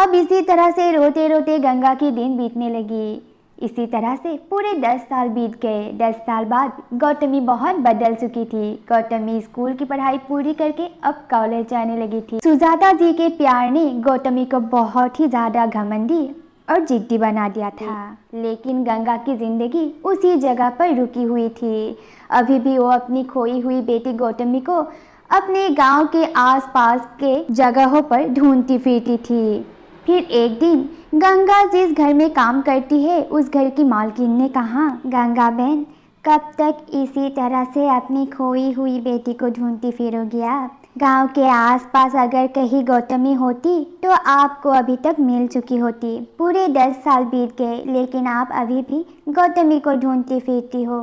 अब इसी तरह से रोते रोते गंगा की दिन बीतने लगी। इसी तरह से पूरे 10 साल बीत गए। 10 साल बाद गौतमी बहुत बदल चुकी थी। गौतमी स्कूल की पढ़ाई पूरी करके अब कॉलेज जाने लगी थी। सुजाता जी के प्यार ने गौतमी को बहुत ही ज़्यादा घमंडी और जिद्दी बना दिया था। लेकिन गंगा की ज़िंदगी उसी जगह पर रुकी हुई थी। अभी भी वो अपनी खोई हुई बेटी गौतमी को अपने गांव के आसपास के जगहों पर ढूंढती फिरती थी। फिर एक दिन गंगा जिस घर में काम करती है उस घर की मालकिन ने कहा, गंगा बहन, कब तक इसी तरह से अपनी खोई हुई बेटी को ढूंढती फिरोगी आप? गांव के आसपास अगर कहीं गौतमी होती तो आपको अभी तक मिल चुकी होती। पूरे 10 साल बीत गए लेकिन आप अभी भी गौतमी को ढूंढती फिरती हो।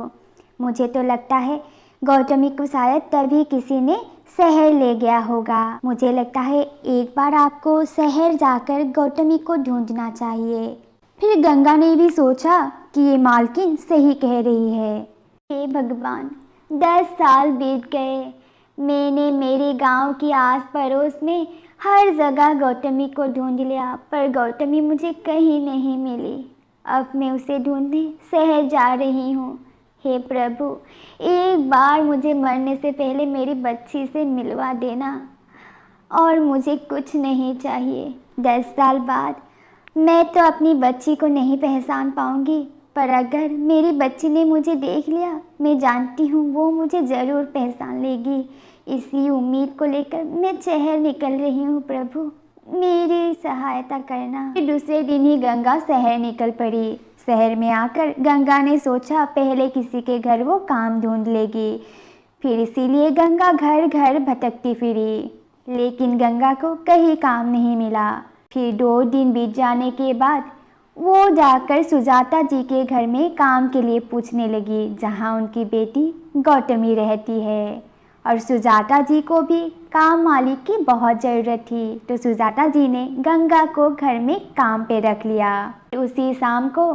मुझे तो लगता है गौतमी को शायद तभी किसी ने शहर ले गया होगा। मुझे लगता है एक बार आपको शहर जाकर गौतमी को ढूंढना चाहिए। फिर गंगा ने भी सोचा कि ये मालकिन सही कह रही है। हे भगवान, 10 साल बीत गए। मैंने मेरे गांव की आस पड़ोस में हर जगह गौतमी को ढूंढ लिया पर गौतमी मुझे कहीं नहीं मिली। अब मैं उसे ढूंढने शहर जा रही हूँ। हे प्रभु, एक बार मुझे मरने से पहले मेरी बच्ची से मिलवा देना और मुझे कुछ नहीं चाहिए। 10 साल बाद मैं तो अपनी बच्ची को नहीं पहचान पाऊंगी, पर अगर मेरी बच्ची ने मुझे देख लिया, मैं जानती हूँ वो मुझे ज़रूर पहचान लेगी। इसी उम्मीद को लेकर मैं शहर निकल रही हूँ। प्रभु, मेरी सहायता करना। फिर दूसरे दिन ही गंगा शहर निकल पड़ी। शहर में आकर गंगा ने सोचा पहले किसी के घर वो काम ढूंढ लेगी। फिर इसीलिए गंगा घर घर भटकती फिरी, लेकिन गंगा को कहीं काम नहीं मिला। फिर 2 दिन बीत जाने के बाद वो जाकर सुजाता जी के घर में काम के लिए पूछने लगी, जहाँ उनकी बेटी गौतमी रहती है। और सुजाता जी को भी काम मालिक की बहुत ज़रूरत थी, तो सुजाता जी ने गंगा को घर में काम पे रख लिया। उसी शाम को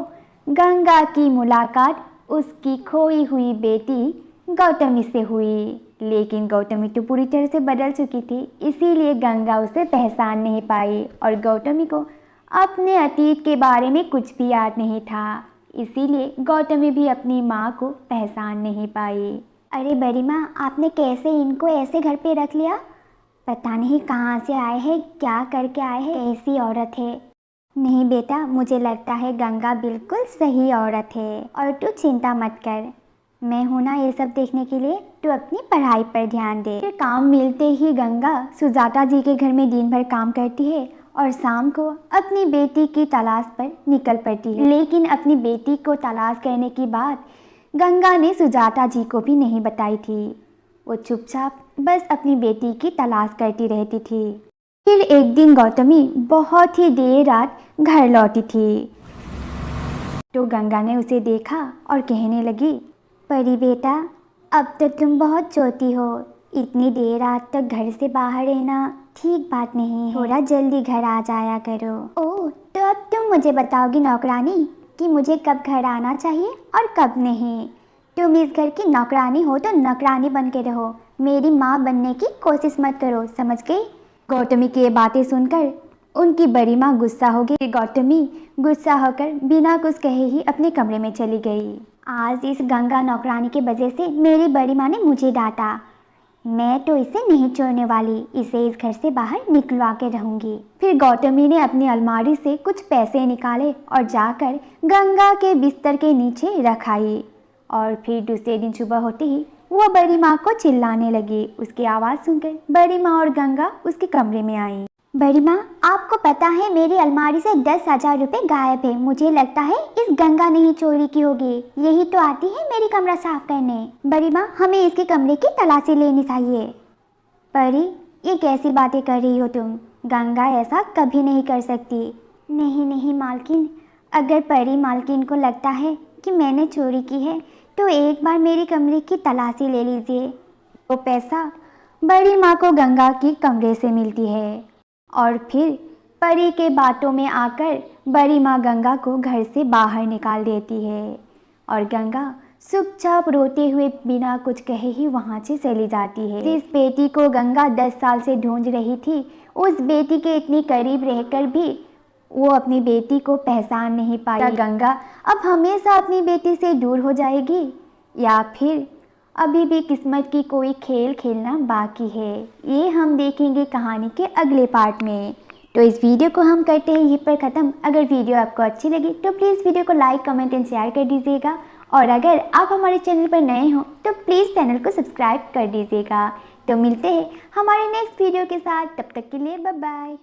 गंगा की मुलाकात उसकी खोई हुई बेटी गौतमी से हुई। लेकिन गौतमी तो पूरी तरह से बदल चुकी थी, इसीलिए गंगा उसे पहचान नहीं पाई और गौतमी को अपने अतीत के बारे में कुछ भी याद नहीं था। इसीलिए गौतमी भी अपनी माँ को पहचान नहीं पाई। अरे बड़ी माँ, आपने कैसे इनको ऐसे घर पे रख लिया? पता नहीं कहाँ से आए हैं, क्या करके आए हैं, कैसी औरत है। नहीं बेटा, मुझे लगता है गंगा बिल्कुल सही औरत है और तू चिंता मत कर, मैं हूँ ना ये सब देखने के लिए। तू अपनी पढ़ाई पर ध्यान दे। फिर काम मिलते ही गंगा सुजाता जी के घर में दिन भर काम करती है और शाम को अपनी बेटी की तलाश पर निकल पड़ती है। लेकिन अपनी बेटी को तलाश करने की बात गंगा ने सुजाता जी को भी नहीं बताई थी। वो चुपचाप बस अपनी बेटी की तलाश करती रहती थी। फिर एक दिन गौतमी बहुत ही देर रात घर लौटी थी, तो गंगा ने उसे देखा और कहने लगी, परी बेटा, अब तो तुम बहुत छोटी हो, इतनी देर रात तक घर से बाहर रहना ठीक बात नहीं है, थोड़ा जल्दी घर आ जाया करो। ओह, तो अब तुम मुझे बताओगी नौकरानी कि मुझे कब घर आना चाहिए और कब नहीं। तुम इस घर की नौकरानी हो तो नौकरानी बन के रहो, मेरी माँ बनने की कोशिश मत करो, समझ गई? गौतमी की ये बातें सुनकर उनकी बड़ी माँ गुस्सा हो गई। गौतमी गुस्सा होकर बिना कुछ कहे ही अपने कमरे में चली गई। आज इस गंगा नौकरानी की वजह से मेरी बड़ी माँ ने मुझे डांटा। मैं तो इसे नहीं छोड़ने वाली, इसे इस घर से बाहर निकलवा के रहूंगी। फिर गौतमी ने अपनी अलमारी से कुछ पैसे निकाले और जाकर गंगा के बिस्तर के नीचे रखाई। और फिर दूसरे दिन सुबह होते ही वो बड़ी माँ को चिल्लाने लगी। उसकी आवाज़ सुनकर बड़ी माँ और गंगा उसके कमरे में आई। बड़ी माँ, आपको पता है मेरी अलमारी से 10,000 रुपये गायब है। मुझे लगता है इस गंगा ने ही चोरी की होगी, यही तो आती है मेरी कमरा साफ करने। बड़ी माँ, हमें इसके कमरे की तलाशी लेनी चाहिए। परी, ये कैसी बातें कर रही हो तुम? गंगा ऐसा कभी नहीं कर सकती। नहीं नहीं मालकिन, अगर परी मालकिन को लगता है कि मैंने चोरी की है तो एक बार मेरी कमरे की तलाशी ले लीजिए। वो पैसा बड़ी माँ को गंगा की कमरे से मिलती है और फिर परी के बातों में आकर बड़ी माँ गंगा को घर से बाहर निकाल देती है और गंगा चुपचाप रोते हुए बिना कुछ कहे ही वहाँ से चली जाती है। जिस बेटी को गंगा 10 साल से ढूंढ रही थी, उस बेटी के इतनी करीब रहकर भी वो अपनी बेटी को पहचान नहीं पाई। क्या गंगा अब हमेशा अपनी बेटी से दूर हो जाएगी, या फिर अभी भी किस्मत की कोई खेल खेलना बाकी है? ये हम देखेंगे कहानी के अगले पार्ट में। तो इस वीडियो को हम करते हैं यहीं पर ख़त्म। अगर वीडियो आपको अच्छी लगी तो प्लीज़ वीडियो को लाइक, कमेंट एंड शेयर कर दीजिएगा। और अगर आप हमारे चैनल पर नए हो तो प्लीज़ चैनल को सब्सक्राइब कर दीजिएगा। तो मिलते हैं हमारे नेक्स्ट वीडियो के साथ, तब तक के लिए बाय बाय।